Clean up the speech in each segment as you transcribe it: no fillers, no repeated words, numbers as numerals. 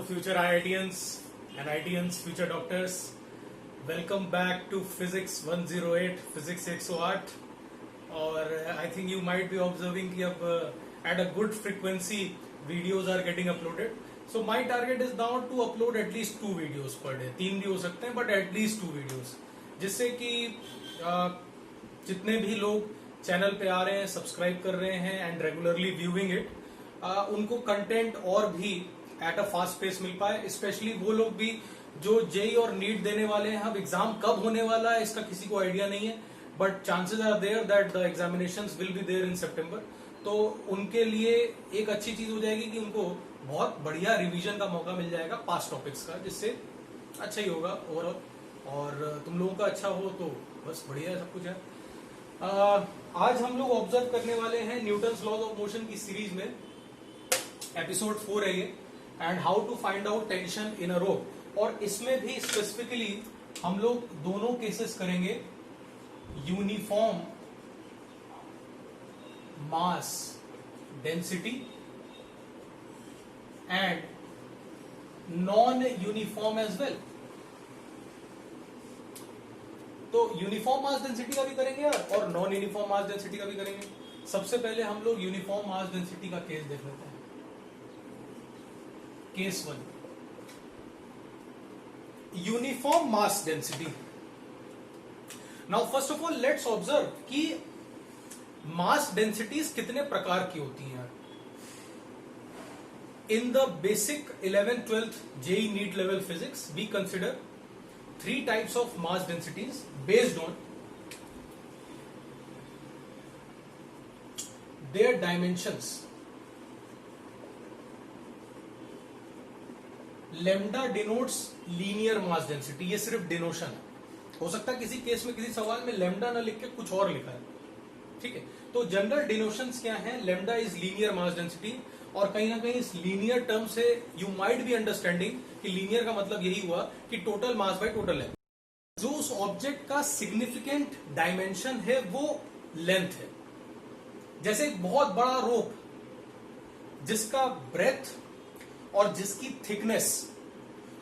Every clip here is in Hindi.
future IITians and IITians, future doctors. Welcome back to Physics 108, Physics 108. और I think you might be observing कि अब at a good frequency videos are getting uploaded. So my target is now to upload at least 2 videos per day. 3 भी हो सकते हैं, but at least 2 videos. जिससे कि जितने भी लोग चैनल पे आ रहे हैं, सब्सक्राइब कर रहे हैं एंड रेगुलरली व्यूइंग इट, उनको कंटेंट और भी एट अ फास्ट पेस मिल पाए. स्पेशली वो लोग भी जो जेई और नीट देने वाले हैं. अब एग्जाम कब होने वाला है इसका किसी को आइडिया नहीं है, but chances are there that the examinations will be there in September. तो उनके लिए एक अच्छी चीज हो जाएगी कि उनको बहुत बढ़िया रिवीजन का मौका मिल जाएगा पास्ट टॉपिक्स का, जिससे अच्छा ही होगा ओवरऑल. और तुम लोगों का अच्छा हो तो बस बढ़िया सब कुछ है. आज हम लोग ऑब्जर्व करने वाले हैं न्यूटन्स लॉज ऑफ मोशन की सीरीज में. एपिसोड 4 है ये, and how to find out tension in a rope. और इसमें भी स्पेसिफिकली हम लोग दोनों केसेस करेंगे, uniform mass density and non uniform as well. तो यूनिफॉर्म मास डेंसिटी का भी करेंगे और नॉन यूनिफॉर्म मास डेंसिटी का भी करेंगे. सबसे पहले हम लोग यूनिफॉर्म मास डेंसिटी का केस देख लेते हैं. Case 1, uniform mass density. Now first of all let's observe कि मास डेंसिटीज कितने प्रकार की होती हैं. In the basic 11th 12th JEE NEET level physics we consider 3 types of mass densities based on their dimensions. Lambda denotes linear mass density. ये सिर्फ डिनोशन है. हो सकता है किसी केस में किसी सवाल में लैम्डा ना लिख के कुछ और लिखा है. ठीक है, तो जनरल डिनोशंस क्या है? Lambda is linear mass density. और कहीं ना कहीं इस लीनियर टर्म से यू माइट बी अंडरस्टैंडिंग कि लीनियर का मतलब यही हुआ कि total mass by total length. जो उस ऑब्जेक्ट का सिग्निफिकेंट डायमेंशन है वो लेंथ है. जैसे एक बहुत बड़ा रोप जिसका ब्रेथ और जिसकी थिकनेस,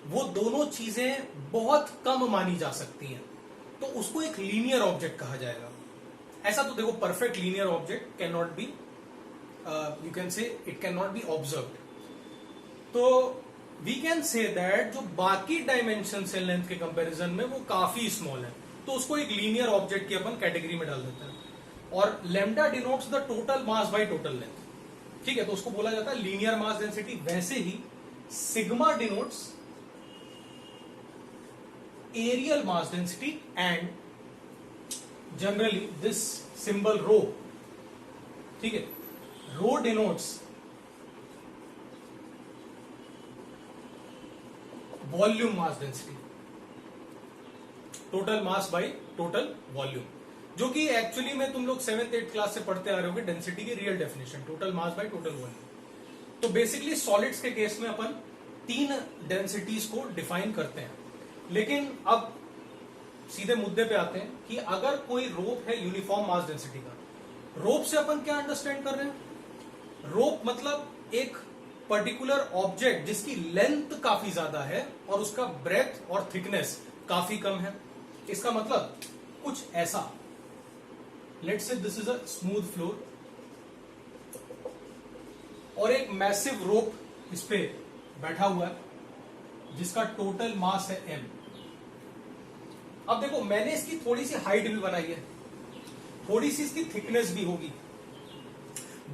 वो दोनों चीजें बहुत कम मानी जा सकती हैं, तो उसको एक लीनियर ऑब्जेक्ट कहा जाएगा. ऐसा तो देखो, perfect linear object can not be, you can say it cannot be observed. तो we can say that जो बाकी डायमेंशन है लेंथ के कंपैरिजन में वो काफी स्मॉल है, तो उसको एक लीनियर ऑब्जेक्ट की अपन कैटेगरी में डाल देते हैं. और lambda denotes the total mass by total length. ठीक है, तो उसको बोला जाता है लीनियर मास डेंसिटी. वैसे ही sigma denotes areal mass density and generally this symbol rho. ठीक है, rho denotes volume mass density, total mass by total volume, जो कि एक्चुअली में तुम लोग 7th 8th क्लास से पढ़ते आ रहे होगे. डेंसिटी की real definition total mass by total volume. तो बेसिकली सॉलिड्स के केस में अपन 3 डेंसिटीज को डिफाइन करते हैं. लेकिन अब सीधे मुद्दे पे आते हैं कि अगर कोई रोप है यूनिफॉर्म मास डेंसिटी का, रोप से अपन क्या अंडरस्टैंड कर रहे हैं? रोप मतलब एक पर्टिकुलर ऑब्जेक्ट जिसकी लेंथ काफी ज्यादा है और उसका ब्रेथ और थिकनेस काफी कम है. इसका मतलब कुछ ऐसा, let's say this is a smooth floor और एक मैसिव रोप इस पे बैठा हुआ है जिसका टोटल मास है m. अब देखो, मैंने इसकी थोड़ी सी हाइट भी बनाई है, थोड़ी सी इसकी थिकनेस भी होगी,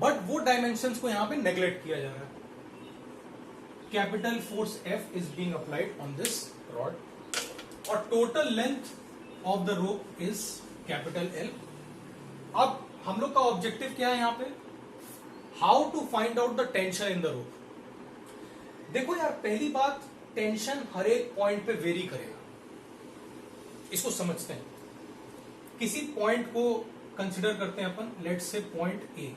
बट वो डायमेंशंस को यहां पे नेग्लेक्ट किया जा रहा है. Capital force F is being applied on this rod और total length of the rope is capital L. अब हम लोग का ऑब्जेक्टिव क्या है यहां पे? How to find out the tension in the rope. देखो यार, पहली बात, टेंशन हर एक पॉइंट पे वेरी करेगा. इसको समझते हैं. किसी पॉइंट को कंसिडर करते हैं अपन, लेट्स से पॉइंट A,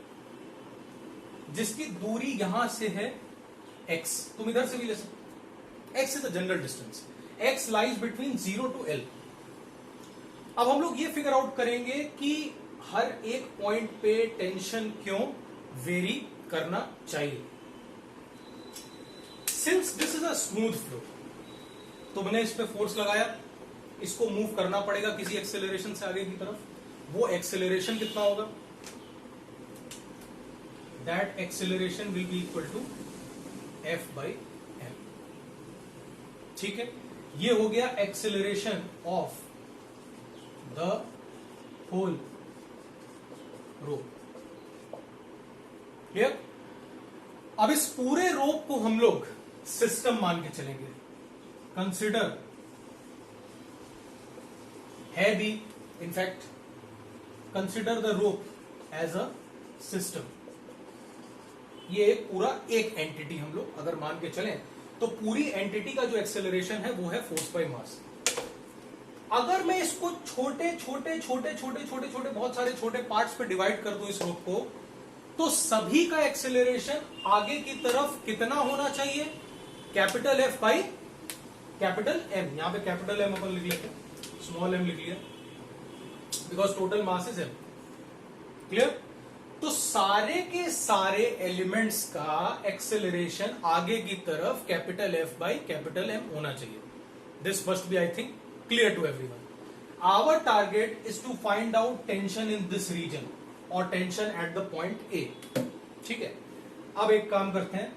जिसकी दूरी यहां से है x. तुम इधर से भी ले सकते. x is the general distance. x lies between 0 to L. अब हम लोग ये फिगर आउट करेंगे कि हर एक पॉइंट पे टेंशन क्यों वेरी करना चाहिए. Since this is a smooth flow, तुमने इस पे फोर्स लगाया, इसको मूव करना पड़ेगा किसी एक्सेलरेशन से आगे की तरफ, वो एक्सेलरेशन कितना होगा, that acceleration will be equal to F by M. ठीक है, ये हो गया acceleration of the whole rope. Clear? अब इस पूरे रोप को हम लोग सिस्टम मान के चलेंगे, कंसिडर है भी, in fact consider the rope as a system. ये पूरा एक एंटिटी हम लोग अगर मान के चलें तो पूरी एंटिटी का जो एक्सेलरेशन है वो है फोर्स बाय मास। अगर मैं इसको छोटे छोटे छोटे छोटे छोटे छोटे बहुत सारे छोटे पार्ट्स पे डिवाइड कर दूं इस रोप को, तो सभी का एक्सेलरेशन आगे की तरफ कितना होना चाहिए, capital F by capital M. यहां पे कैपिटल एम अपन लिख लेते हैं, स्मॉल एम लिख लिया, because total mass is M. Clear? तो सारे के सारे एलिमेंट्स का एक्सेलरेशन आगे की तरफ capital F by capital M होना चाहिए। This must be I think clear to everyone. Our target is to find out tension in this region और tension at the point A. ठीक है, अब एक काम करते हैं,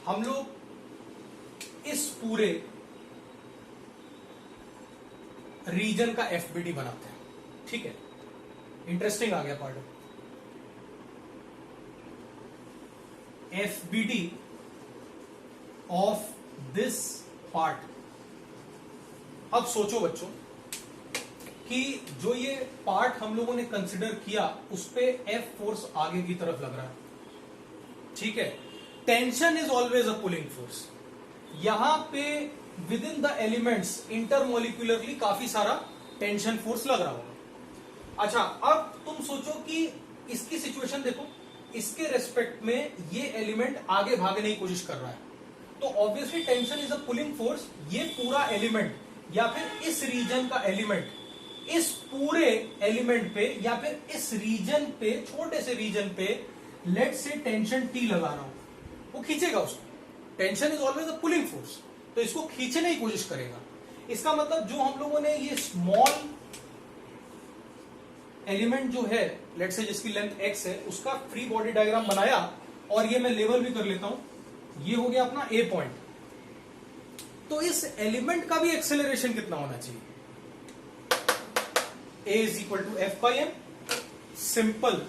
हम लोग इस पूरे रीजन का एफबीडी बनाते हैं। ठीक है, इंटरेस्टिंग आ गया part. FBD of this part. अब सोचो बच्चों कि जो ये पार्ट हम लोगों ने कंसिडर किया उस पे एफ फोर्स आगे की तरफ लग रहा है। ठीक है, tension is always a pulling force. यहां पे विद इन द एलिमेंट्स इंटरमोलिकुलरली काफी सारा टेंशन फोर्स लग रहा होगा। अच्छा, अब तुम सोचो कि इसकी सिचुएशन देखो, इसके रेस्पेक्ट में ये एलिमेंट आगे भागने की कोशिश कर रहा है, तो obviously tension is a pulling force. ये पूरा एलिमेंट या फिर इस रीजन का एलिमेंट इस पूरे एलिमेंट पे या फिर इस रीजन पे, छोटे से रीजन पे लेट से टेंशन टी लगा रहा हूं, वो खींचेगा उसको। Tension is always a pulling force, तो इसको खींचने की कोशिश करेगा। इसका मतलब जो हम लोगों ने ये स्मॉल एलिमेंट जो है लेट से जिसकी लेंथ x है उसका फ्री बॉडी डायग्राम बनाया, और ये मैं लेवल भी कर लेता हूं, ये हो गया अपना ए पॉइंट। तो इस एलिमेंट का भी एक्सेलरेशन कितना होना चाहिए, a is equal to F by M. Simple,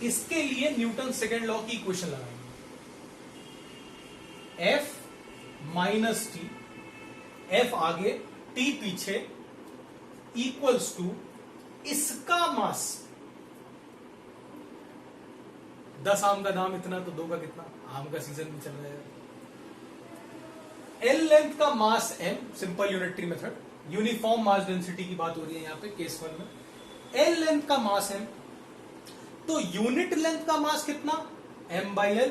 इसके लिए न्यूटन सेकेंड लॉ की इक्वेशन लगाएंगे, एफ माइनस टी, एफ आगे टी पीछे, इक्वल्स टू इसका मास। 10 आम का दाम इतना तो 2 का कितना, आम का सीजन भी चल रहा है। एल लेंथ का mass M, simple unitary method, uniform mass density की बात हो रही है यहां पे केस 1 में। एल लेंथ का मास एम, तो यूनिट लेंथ का मास कितना, एम बाई एल।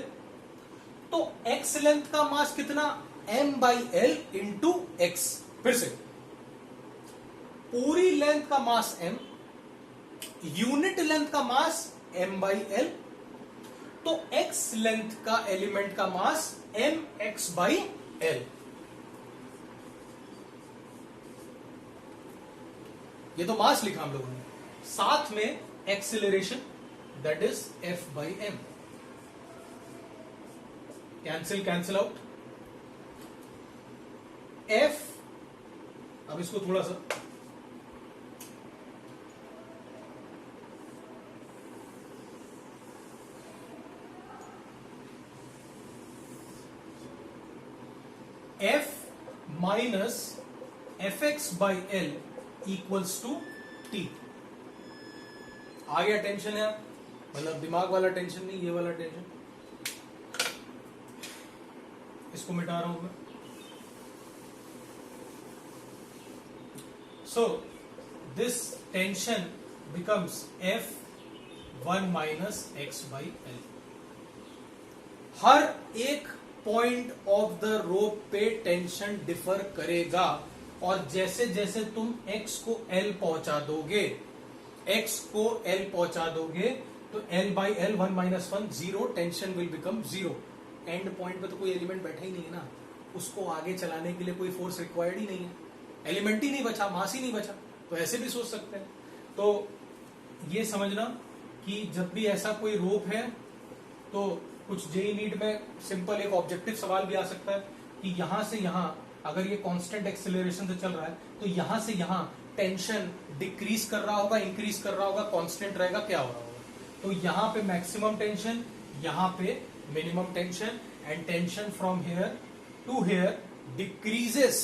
तो एक्स लेंथ का मास कितना, M by L into X. फिर से पूरी लेंथ का मास एम, यूनिट लेंथ का मास m बाई एल, तो x लेंथ का एलिमेंट का mass m x by L. ये तो मास लिखा हम लोगों ने, साथ में acceleration that is f by M. Cancel out f। अब इसको थोड़ा सा f minus F x by L equals to T. आ गया टेंशन है, मतलब दिमाग वाला टेंशन नहीं, ये वाला टेंशन। इसको मिटा रहा हूं मैं। So this tension becomes F1 minus x by L. हर एक पॉइंट ऑफ द रोप पे टेंशन डिफर करेगा, और जैसे जैसे तुम x को L पहुंचा दोगे, x को L पहुंचा दोगे, तो L by L 1 minus 1 0, tension will become 0। And point पे तो कोई एलिमेंट बैठा ही नहीं है ना, उसको आगे चलाने के लिए कोई फोर्स रिक्वायर्ड ही नहीं है, एलिमेंट ही नहीं बचा, मास ही नहीं बचा, तो ऐसे भी सोच सकते हैं। तो ये समझना कि जब भी ऐसा कोई रोप है तो कुछ जेई नीट में सिंपल एक ऑब्जेक्टिव सवाल भी आ सकता है कि यहां से यहां अगर ये कांस्टेंट एक्सेलरेशन से चल रहा है तो यहां से यहां टेंशन डिक्रीज कर रहा होगा, इंक्रीज कर रहा होगा, कांस्टेंट रहेगा, क्या हो रहा होगा? तो यहां पे मैक्सिमम टेंशन, यहां पे minimum tension, and tension from here to here decreases.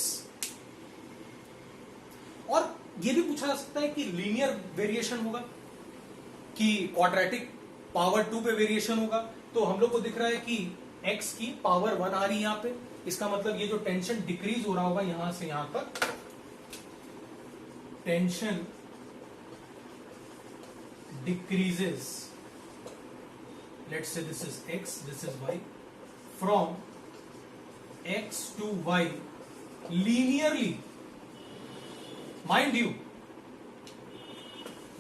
और ये भी पूछा जा सकता है कि लीनियर वेरिएशन होगा कि क्वाड्रेटिक पावर 2 पे वेरिएशन होगा। तो हम लोग को दिख रहा है कि x की पावर 1 आ रही है यहां पे, इसका मतलब ये जो टेंशन डिक्रीज हो रहा होगा यहां से यहां तक, tension decreases, let's say this is x, this is y, from x to y linearly. Mind you,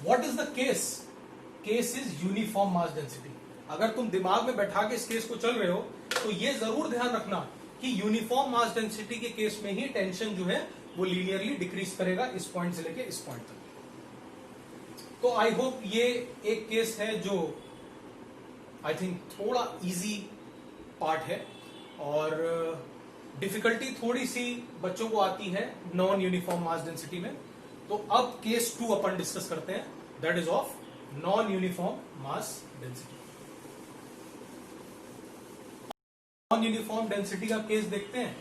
what is the case? Case is uniform mass density. अगर तुम दिमाग में बैठा के इस केस को चल रहे हो तो ये जरूर ध्यान रखना कि यूनिफॉर्म मास डेंसिटी के केस में ही टेंशन जो है वो लीनियरली डिक्रीज करेगा इस पॉइंट से लेके इस पॉइंट तक। तो आई होप ये एक केस है जो आई थिंक थोड़ा इजी पार्ट है, और डिफिकल्टी थोड़ी सी बच्चों को आती है नॉन यूनिफॉर्म मास डेंसिटी में। तो अब केस 2 अपन डिस्कस करते हैं, that is of non uniform mass density. Non uniform density का केस देखते हैं।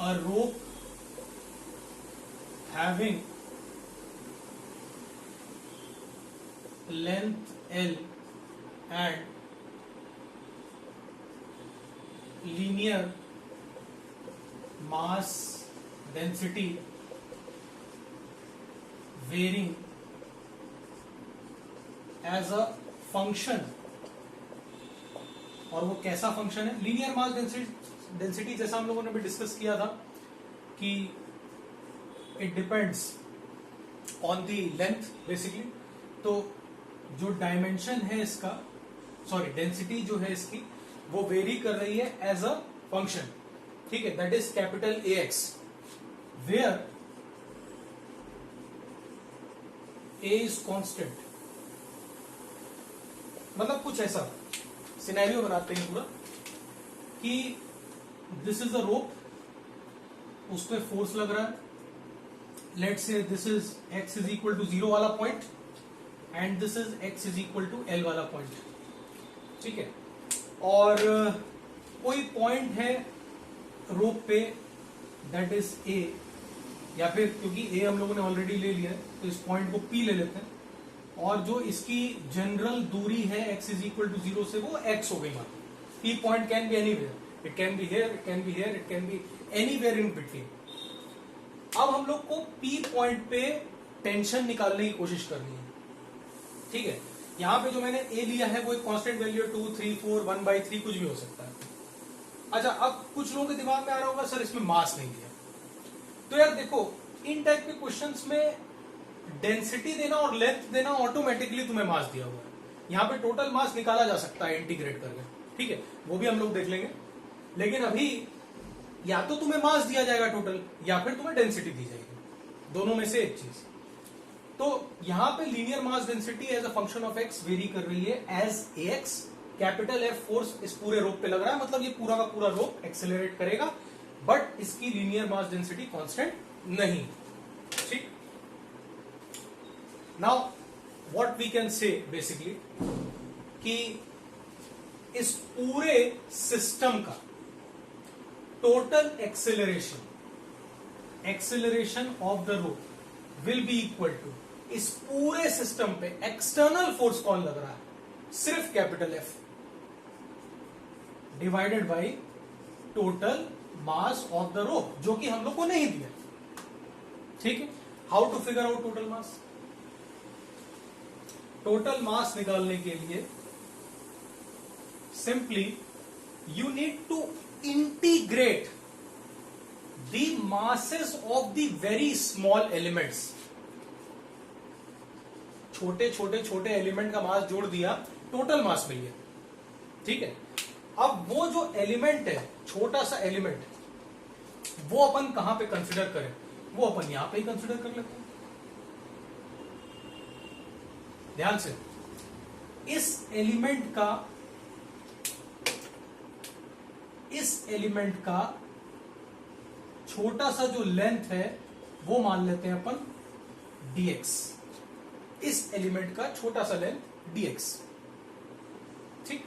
A rope having length L and linear mass density varying as a function, और वो कैसा फंक्शन है? लीनियर मास डेंसिटी जैसा हम लोगों ने भी डिस्कस किया था कि it depends on the length basically. तो जो डायमेंशन है इसका, सॉरी डेंसिटी जो है इसकी, वो वेरी कर रही है एज अ फंक्शन, ठीक है, that is capital AX, where A is constant. मतलब कुछ ऐसा सिनेरियो बनाते हैं पूरा कि दिस इज अ रोप, उस पर फोर्स लग रहा है, let's say this is x is equal to 0 वाला point and this is x is equal to L वाला पॉइंट, ठीक है। और कोई पॉइंट है रोप पे दैट इज A, या फिर क्योंकि A हम लोगों ने ऑलरेडी ले लिया है तो इस पॉइंट को P ले लेते हैं, और जो इसकी जनरल दूरी है x इज इक्वल टू 0 से वो x हो गई। मतलब P point can be anywhere, it can be here, it can be here, it can be anywhere in between. अब हम लोग को P पॉइंट पे टेंशन निकालने की कोशिश करनी है, ठीक है। यहां पे जो मैंने A लिया है वो एक कांस्टेंट वैल्यू 2, 3, 4, 1/3 कुछ भी हो सकता है। अच्छा, अब कुछ लोगों के दिमाग में आ रहा होगा सर इसमें मास नहीं दिया। तो यार देखो, इन टाइप के क्वेश्चंस में डेंसिटी देना और लेंथ देना ऑटोमेटिकली तुम्हें मास दिया हुआ है। यहाँ पे टोटल मास निकाला जा सकता है इंटीग्रेट करके, ठीक है, वो भी हम लोग देख लेंगे। लेकिन अभी या तो तुम्हें मास दिया जाएगा टोटल, या फिर तुम्हें डेंसिटी दी जाएगी, दोनों में से एक चीज। तो यहां पे linear mass density as a function of x vary कर रही है as AX। Capital F force इस पूरे रोप पे लग रहा है, मतलब ये पूरा का पूरा रोप एक्सेलरेट करेगा, बट इसकी लीनियर मास डेंसिटी कांस्टेंट नहीं, ठीक। Now what we can say basically कि इस पूरे सिस्टम का total acceleration of the rope will be equal to, इस पूरे सिस्टम पे एक्सटर्नल फोर्स कौन लग रहा है? सिर्फ capital F divided by total mass of the rope, जो कि हम लोग को नहीं दिया, ठीक है। How to figure out total mass? Total mass निकालने के लिए simply you need to integrate the masses of the very small elements। छोटे छोटे छोटे एलिमेंट का मास जोड़ दिया, टोटल मास मिल गया, ठीक है। अब वो जो एलिमेंट है, छोटा सा एलिमेंट, वो अपन कहां पे कंसिडर करें? वो अपन यहां पे ही कंसिडर कर लेते हैं। ध्यान से, इस एलिमेंट का छोटा सा जो लेंथ है वो मान लेते हैं अपन dx। इस एलिमेंट का छोटा सा लेंथ dx, ठीक।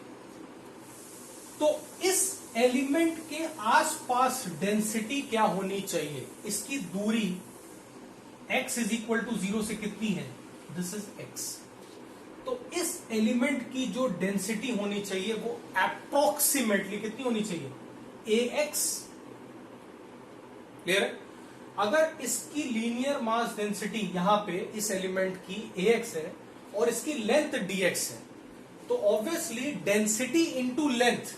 तो इस एलिमेंट के आसपास डेंसिटी क्या होनी चाहिए? इसकी दूरी x इज इक्वल टू 0 से कितनी है? This is x। तो इस एलिमेंट की जो डेंसिटी होनी चाहिए वो अप्रोक्सीमेटली कितनी होनी चाहिए? ax। क्लियर है? अगर इसकी लीनियर मास डेंसिटी यहां पे इस एलिमेंट की ax है और इसकी लेंथ dx है, तो ऑब्वियसली डेंसिटी इनटू लेंथ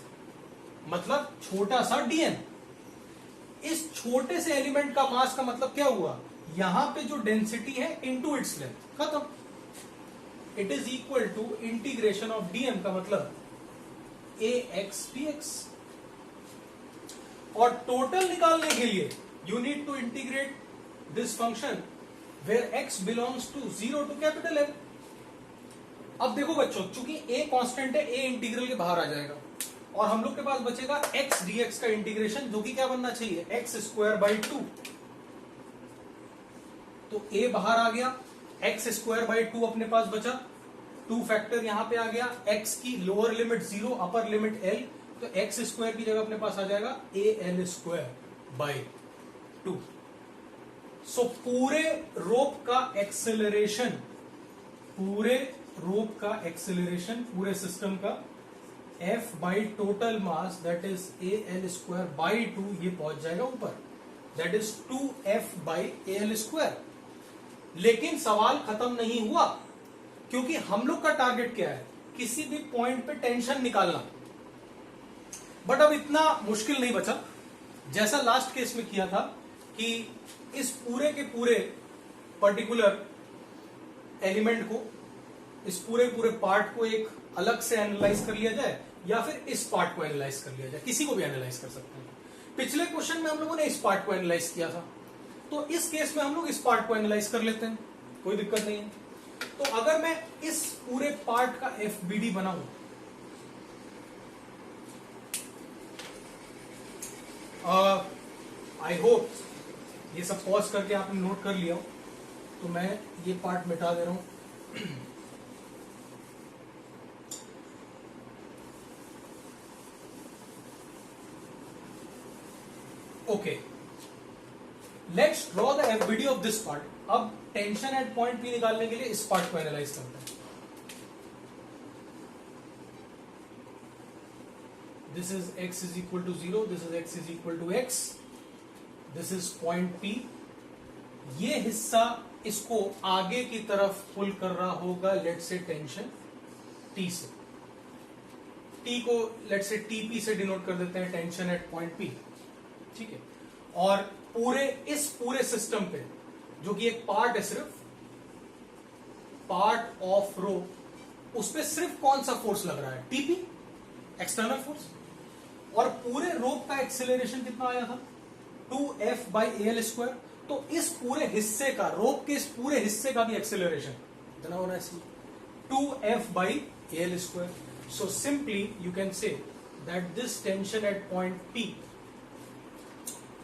मतलब छोटा सा dn। इस छोटे से एलिमेंट का मास का मतलब क्या हुआ? यहां पे जो डेंसिटी है इनटू इट्स लेंथ, खत्म। It is equal to integration of dm का मतलब ax dx। और टोटल निकालने के लिए you need to integrate this function where x belongs to 0 to capital M। अब देखो बच्चों, चूंकि a कांस्टेंट है, a इंटीग्रल के बाहर आ जाएगा और हम लोग के पास बचेगा x dx का इंटीग्रेशन, जो कि क्या बनना चाहिए? x square by 2। तो a बाहर आ गया, x स्क्वायर बाई 2 अपने पास बचा, 2 फैक्टर यहां पे आ गया, x की lower limit 0, upper limit l, तो x स्क्वायर की जगह अपने पास आ जाएगा al स्क्वायर बाई 2। सो पूरे रोप का एक्सेलरेशन, पूरे सिस्टम का f by total mass that is al square by 2 ये पहुंच जाएगा ऊपर, that is 2f by al square. लेकिन सवाल खत्म नहीं हुआ, क्योंकि हम लोग का टारगेट क्या है? किसी भी पॉइंट पे टेंशन निकालना। बट अब इतना मुश्किल नहीं बचा, जैसा लास्ट केस में किया था कि इस पूरे के पूरे पर्टिकुलर एलिमेंट को, इस पूरे पार्ट को एक अलग से एनालाइज कर लिया जाए या फिर इस पार्ट को एनालाइज कर लिया जाए, किसी को भी एनालाइज कर सकते हैं। पिछले क्वेश्चन में हम लोगों ने इस पार्ट को एनालाइज किया था, तो इस केस में हम लोग इस पार्ट को एनालाइज कर लेते हैं, कोई दिक्कत नहीं है। तो अगर मैं इस पूरे पार्ट का FBD बनाऊं, आई होप ये सब पॉज करके आपने नोट कर लिया हो, तो मैं ये पार्ट मिटा दे रहा हूं। Okay, let's draw the FBD of this part. अब टेंशन एट पॉइंट P निकालने के लिए इस पार्ट को एनालाइज करते हैं। This is x is equal to 0, this is x is equal to x, this is point P। ये हिस्सा इसको आगे की तरफ पुल कर रहा होगा, लेट से टेंशन T से। T को लेट से TP से डिनोट कर देते हैं, टेंशन एट पॉइंट P, ठीक है। और इस पूरे सिस्टम पे जो कि एक पार्ट है, सिर्फ पार्ट ऑफ रो, उस पे सिर्फ कौन सा फोर्स लग रहा है? TP, external force. और पूरे रोप का एक्सेलरेशन कितना आया था? 2f by al square. तो इस पूरे हिस्से का, रोप के इस पूरे हिस्से का भी एक्सेलरेशन कितना होना है? 2f by al square. So simply you can say that this tension eight point P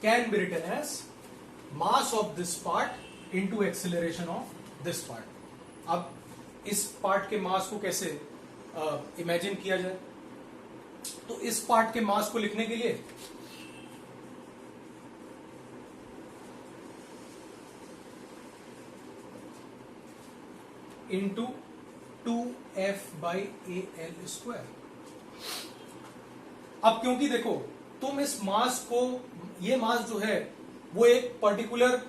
can be written as mass of this part into acceleration of this part. अब इस पार्ट के मास को कैसे इमेजिन किया जाए? तो इस पार्ट के मास को लिखने के लिए into 2f by al square. अब क्योंकि देखो, तुम इस मास को, ये मास जो है वो एक पर्टिकुलर,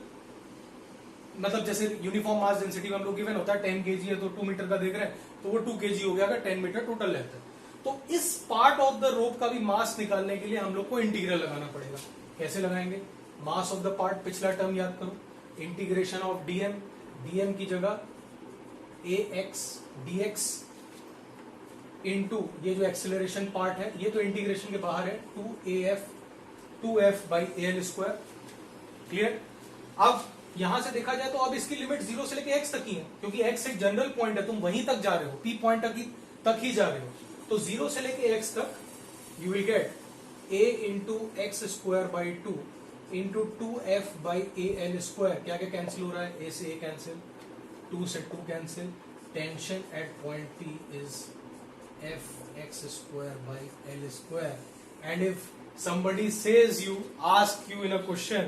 मतलब जैसे यूनिफॉर्म मास डेंसिटी में हम लोग गिवन होता है 10 kg है तो 2 मीटर का देख रहे हैं, तो वो 2 kg हो गया अगर 10 मीटर टोटल लेंथ है। तो इस पार्ट ऑफ द रोप का भी मास निकालने के लिए हम लोग को इंटीग्रल लगाना पड़ेगा। कैसे लगाएंगे? मास ऑफ द पार्ट, पिछला टर्म याद करो, इंटीग्रेशन ऑफ डीएम की जगह ax dx इनटू ये जो एक्सेलरेशन पार्ट है, ये तो इंटीग्रेशन के बाहर है, 2f by L square. Clear? अब यहां से देखा जाए तो अब इसकी लिमिट 0 से लेके x तक ही है, क्योंकि x एक जनरल पॉइंट है, तुम वहीं तक जा रहे हो, p पॉइंट तक ही जा रहे हो। तो 0 से लेके x तक you will get a into x square by 2 into 2f by A L square. क्या क्या कैंसिल हो रहा है? a से a कैंसिल, 2 से 2 cancel, tension eight point p is f x square by l square। and if somebody says you ask you in a question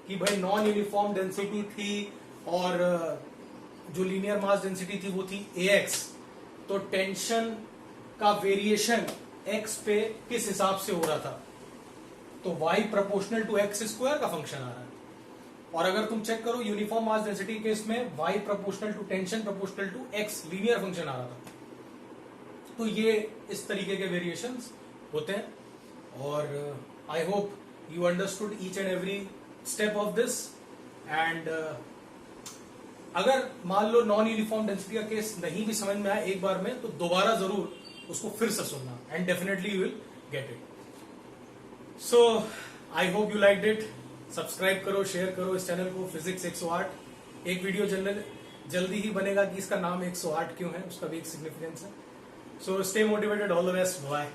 कि भाई नॉन यूनिफॉर्म डेंसिटी थी और जो लीनियर मास डेंसिटी थी वो थी ax, तो टेंशन का वेरिएशन x पे किस हिसाब से हो रहा था? तो y proportional to x square का फंक्शन आ रहा है। और अगर तुम चेक करो यूनिफॉर्म मास डेंसिटी केस में y proportional to tension proportional to x linear function आ रहा था। तो ये इस तरीके के वेरिएशंस होते हैं और I hope you understood each and every step of this. And अगर मान लो नॉन यूनिफॉर्म डेंसिटी का केस नहीं भी समझ में आया एक बार में, तो दोबारा जरूर उसको फिर से सुनना and definitely you will get it. So I hope you liked it. Subscribe करो, शेयर करो इस चैनल को, फिजिक्स 108। एक वीडियो जल्दी ही बनेगा कि इसका नाम 108 क्यों है, उसका भी एक सिग्निफिकेंस है। So stay motivated, all the best, bye.